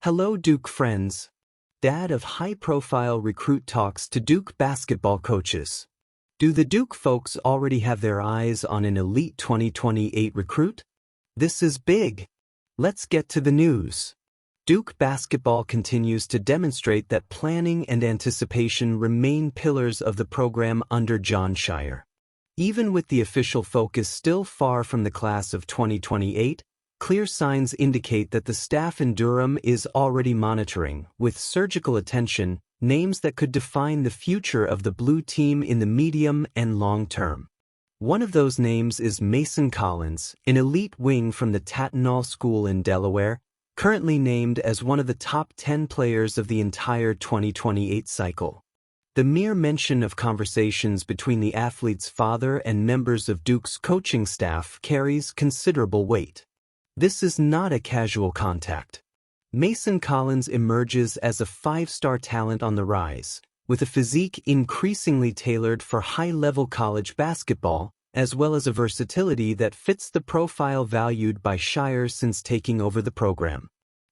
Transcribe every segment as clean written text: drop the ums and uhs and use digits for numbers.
Hello Duke friends. Dad of high-profile recruit talks to Duke basketball coaches. Do the Duke folks already have their eyes on an elite 2028 recruit? This is big. Let's get to the news. Duke basketball continues to demonstrate that planning and anticipation remain pillars of the program under Jon Scheyer. Even with the official focus still far from the class of 2028, clear signs indicate that the staff in Durham is already monitoring, with surgical attention, names that could define the future of the blue team in the medium and long term. One of those names is Mason Collins, an elite wing from the Tattenall School in Delaware, currently named as one of the top 10 players of the entire 2028 cycle. The mere mention of conversations between the athlete's father and members of Duke's coaching staff carries considerable weight. This is not a casual contact. Mason Collins emerges as a five-star talent on the rise, with a physique increasingly tailored for high-level college basketball, as well as a versatility that fits the profile valued by Scheyer since taking over the program.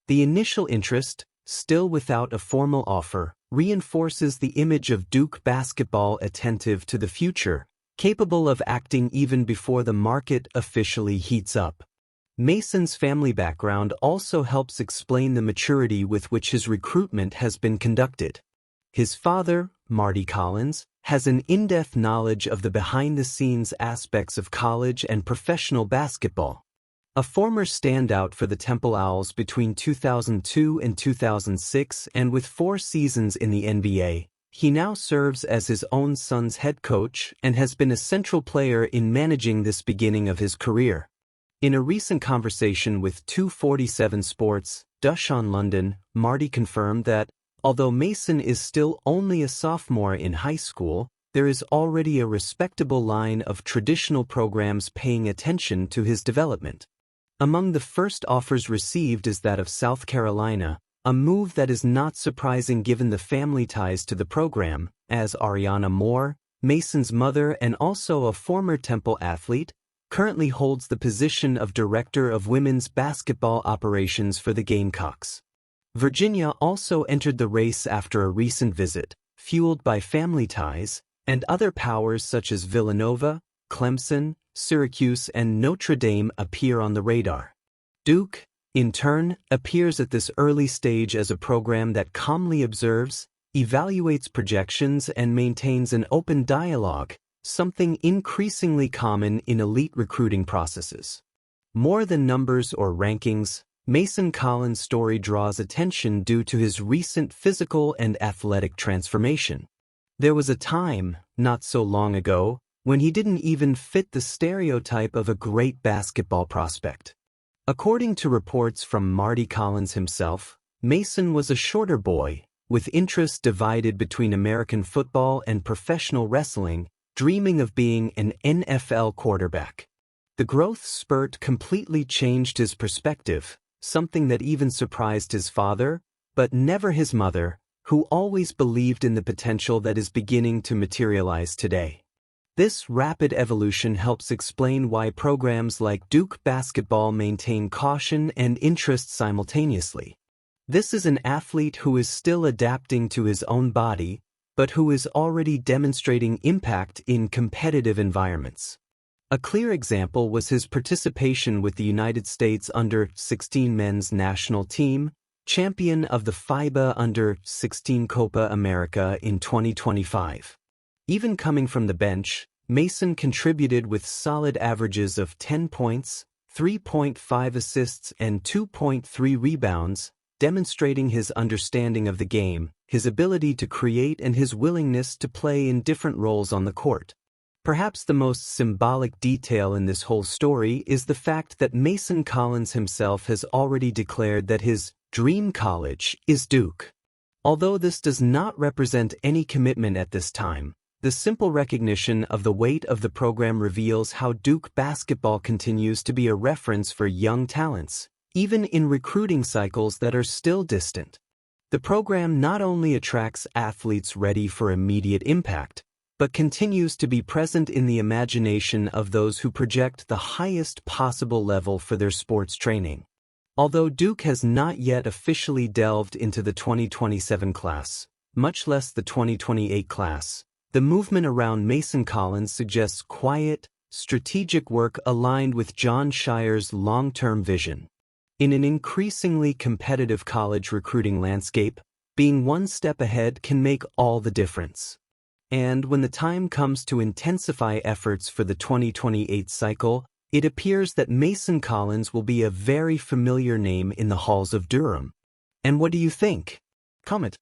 The initial interest, still without a formal offer, reinforces the image of Duke basketball attentive to the future, capable of acting even before the market officially heats up. Mason's family background also helps explain the maturity with which his recruitment has been conducted. His father, Marty Collins, has an in-depth knowledge of the behind-the-scenes aspects of college and professional basketball. A former standout for the Temple Owls between 2002 and 2006 and with 4 seasons in the NBA, he now serves as his own son's head coach and has been a central player in managing this beginning of his career. In a recent conversation with 247 Sports, Dushan London, Marty confirmed that, although Mason is still only a sophomore in high school, there is already a respectable line of traditional programs paying attention to his development. Among the first offers received is that of South Carolina, a move that is not surprising given the family ties to the program, as Ariana Moore, Mason's mother and also a former Temple athlete, currently holds the position of Director of Women's Basketball Operations for the Gamecocks. Virginia also entered the race after a recent visit, fueled by family ties, and other powers such as Villanova, Clemson, Syracuse, and Notre Dame appear on the radar. Duke, in turn, appears at this early stage as a program that calmly observes, evaluates projections, and maintains an open dialogue, something increasingly common in elite recruiting processes. More than numbers or rankings, Mason Collins' story draws attention due to his recent physical and athletic transformation. There was a time, not so long ago, when he didn't even fit the stereotype of a great basketball prospect. According to reports from Marty Collins himself, Mason was a shorter boy, with interests divided between American football and professional wrestling, dreaming of being an NFL quarterback. The growth spurt completely changed his perspective, something that even surprised his father, but never his mother, who always believed in the potential that is beginning to materialize today. This rapid evolution helps explain why programs like Duke basketball maintain caution and interest simultaneously. This is an athlete who is still adapting to his own body, but who is already demonstrating impact in competitive environments. A clear example was his participation with the United States under-16 men's national team, champion of the FIBA under-16 Copa America in 2025. Even coming from the bench, Mason contributed with solid averages of 10 points, 3.5 assists, and 2.3 rebounds, demonstrating his understanding of the game, his ability to create, and his willingness to play in different roles on the court. Perhaps the most symbolic detail in this whole story is the fact that Mason Collins himself has already declared that his dream college is Duke. Although this does not represent any commitment at this time, the simple recognition of the weight of the program reveals how Duke basketball continues to be a reference for young talents, even in recruiting cycles that are still distant. The program not only attracts athletes ready for immediate impact, but continues to be present in the imagination of those who project the highest possible level for their sports training. Although Duke has not yet officially delved into the 2027 class, much less the 2028 class, the movement around Mason Collins suggests quiet, strategic work aligned with John Shire's long-term vision. In an increasingly competitive college recruiting landscape, being one step ahead can make all the difference. And when the time comes to intensify efforts for the 2028 cycle, it appears that Mason Collins will be a very familiar name in the halls of Durham. And what do you think? Comment.